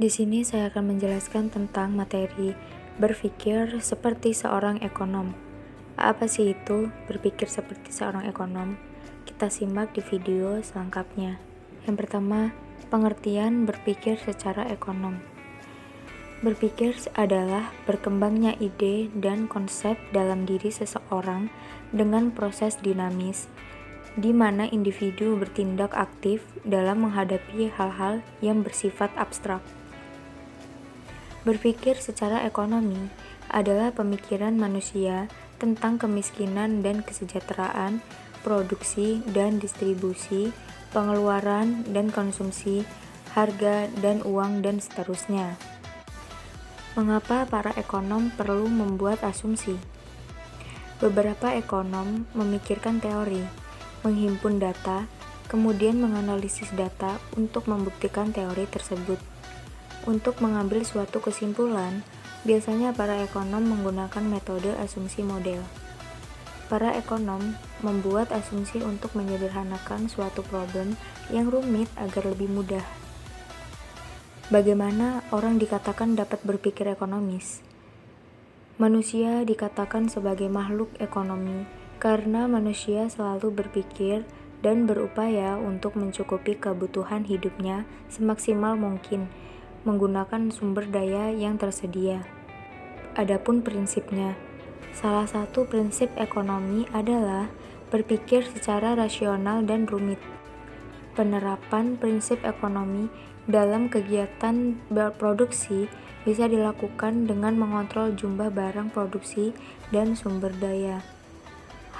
Di sini saya akan menjelaskan tentang materi berpikir seperti seorang ekonom. Apa sih itu berpikir seperti seorang ekonom? Kita simak di video selengkapnya. Yang pertama, pengertian berpikir secara ekonom. Berpikir adalah berkembangnya ide dan konsep dalam diri seseorang dengan proses dinamis, di mana individu bertindak aktif dalam menghadapi hal-hal yang bersifat abstrak. Berpikir secara ekonomi adalah pemikiran manusia tentang kemiskinan dan kesejahteraan, produksi dan distribusi, pengeluaran dan konsumsi, harga dan uang, dan seterusnya. Mengapa para ekonom perlu membuat asumsi? Beberapa ekonom memikirkan teori, menghimpun data, kemudian menganalisis data untuk membuktikan teori tersebut. Untuk mengambil suatu kesimpulan, biasanya para ekonom menggunakan metode asumsi model. Para ekonom membuat asumsi untuk menyederhanakan suatu problem yang rumit agar lebih mudah. Bagaimana orang dikatakan dapat berpikir ekonomis? Manusia dikatakan sebagai makhluk ekonomi karena manusia selalu berpikir dan berupaya untuk mencukupi kebutuhan hidupnya semaksimal mungkin menggunakan sumber daya yang tersedia. Adapun prinsipnya, salah satu prinsip ekonomi adalah berpikir secara rasional dan rumit. Penerapan prinsip ekonomi dalam kegiatan produksi bisa dilakukan dengan mengontrol jumlah barang produksi dan sumber daya.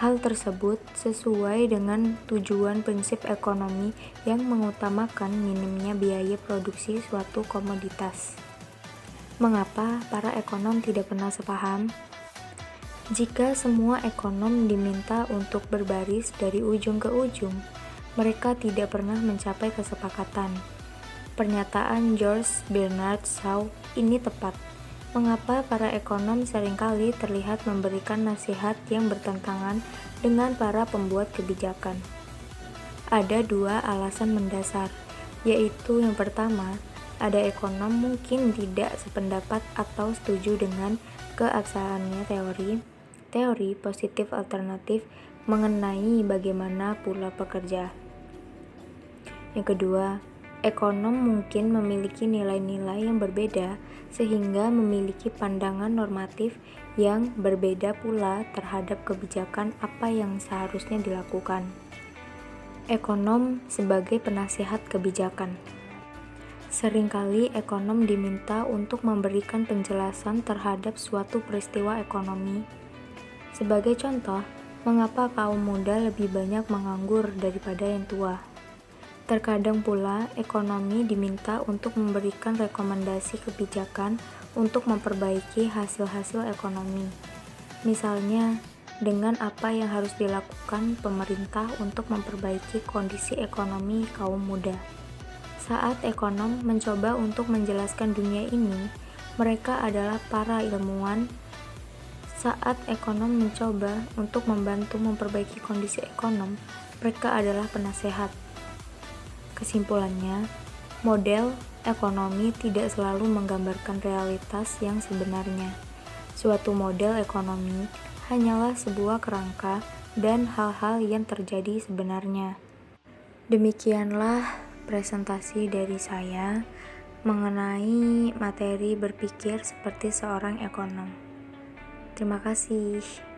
Hal tersebut sesuai dengan tujuan prinsip ekonomi yang mengutamakan minimnya biaya produksi suatu komoditas. Mengapa para ekonom tidak pernah sepaham? Jika semua ekonom diminta untuk berbaris dari ujung ke ujung, mereka tidak pernah mencapai kesepakatan. Pernyataan George Bernard Shaw ini tepat. Mengapa para ekonom seringkali terlihat memberikan nasihat yang bertentangan dengan para pembuat kebijakan? Ada dua alasan mendasar, yaitu yang pertama, ada ekonom mungkin tidak sependapat atau setuju dengan keabsahannya teori positif alternatif mengenai bagaimana pula pekerja. Yang kedua, ekonom mungkin memiliki nilai-nilai yang berbeda sehingga memiliki pandangan normatif yang berbeda pula terhadap kebijakan apa yang seharusnya dilakukan. Ekonom sebagai penasihat kebijakan. Seringkali ekonom diminta untuk memberikan penjelasan terhadap suatu peristiwa ekonomi. Sebagai contoh, mengapa kaum muda lebih banyak menganggur daripada yang tua? Terkadang pula, ekonomi diminta untuk memberikan rekomendasi kebijakan untuk memperbaiki hasil-hasil ekonomi. Misalnya, dengan apa yang harus dilakukan pemerintah untuk memperbaiki kondisi ekonomi kaum muda. Saat ekonom mencoba untuk menjelaskan dunia ini, mereka adalah para ilmuwan. Saat ekonom mencoba untuk membantu memperbaiki kondisi ekonom, mereka adalah penasehat. Kesimpulannya, model ekonomi tidak selalu menggambarkan realitas yang sebenarnya. Suatu model ekonomi hanyalah sebuah kerangka dan hal-hal yang terjadi sebenarnya. Demikianlah presentasi dari saya mengenai materi berpikir seperti seorang ekonom. Terima kasih.